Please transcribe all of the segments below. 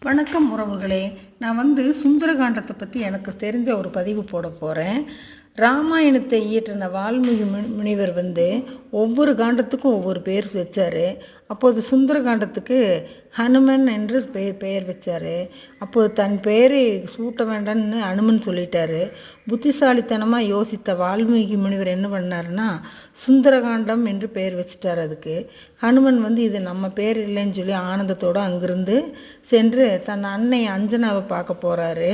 வணக்கம் உறவுகளே. நான் சுந்தரகாண்டத்தை பற்றி எனக்கு தெரிஞ்ச ஒரு பதிவு போட போகிறேன். ராமாயணத்தை இயற்றின வால்மீகி முனிவர் ஒவ்வொரு காண்டத்துக்கும் ஒவ்வொரு பேர் வச்சார். அப்போது சுந்தரகாண்டத்துக்கு ஹனுமன் என்று பெயர் வச்சார். அப்போது தன் பெயரை சூட்ட வேண்டாம்னு அனுமன் சொல்லிட்டாரு. புத்திசாலித்தனமாக யோசித்த வால்மீகி முனிவர் என்ன பண்ணாருன்னா சுந்தரகாண்டம் என்று பெயர் வச்சிட்டார். அதுக்கு ஹனுமன் இது நம்ம பேர் இல்லைன்னு சொல்லி ஆனந்தத்தோடு அங்கிருந்து சென்று தன் அன்னை அஞ்சனாவை பார்க்க போகிறாரு.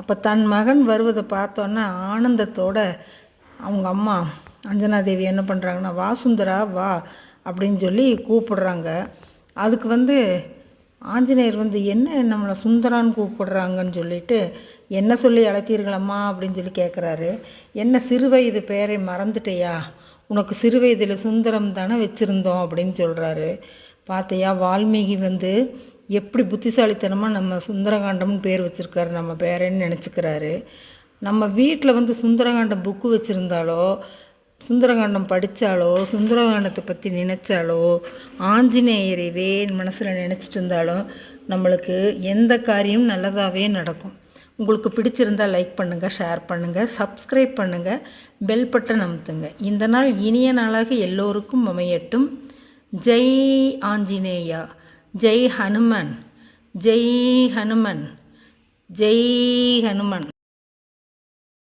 அப்போ தன் மகன் வருவதை பார்த்தோன்னா ஆனந்தத்தோட அவங்க அம்மா அஞ்சனாதேவி என்ன பண்ணுறாங்கன்னா வா சுந்தரா வா அப்படின்னு சொல்லி கூப்பிடுறாங்க. அதுக்கு ஆஞ்சநேயர் என்ன நம்மளை சுந்தரான்னு கூப்பிடுறாங்கன்னு சொல்லிட்டு என்ன சொல்லி அழைத்தீர்களம்மா அப்படின்னு சொல்லி கேட்குறாரு. என்ன சிறுவயது பெயரை மறந்துட்டையா, உனக்கு சிறுவயதில் சுந்தரம் தானே வச்சுருந்தோம் அப்படின்னு சொல்கிறாரு. பார்த்தையா வால்மீகி எப்படி புத்திசாலித்தனமாக நம்ம சுந்தரகாண்டம்னு பேர் வச்சுருக்காரு, நம்ம பேரன்னு நினச்சிக்கிறாரு. நம்ம வீட்டில் சுந்தரகாண்டம் புக்கு வச்சுருந்தாலோ சுந்தரகாண்டம் படித்தாலோ சுந்தரகாண்டத்தை பற்றி நினச்சாலோ ஆஞ்சநேயரைவே மனசில் நினச்சிட்டு இருந்தாலும் நம்மளுக்கு எந்த காரியமும் நல்லதாகவே நடக்கும். உங்களுக்கு பிடிச்சிருந்தால் லைக் பண்ணுங்கள், ஷேர் பண்ணுங்கள், சப்ஸ்கிரைப் பண்ணுங்கள், பெல் பட்டன் அமுத்துங்க. இந்த நாள் இனிய நாளாக எல்லோருக்கும் அமையட்டும். ஜெய் ஆஞ்சநேயா, ஜெய் ஹனுமன், ஜெய் ஹனுமன், ஜெய் ஹனுமன்.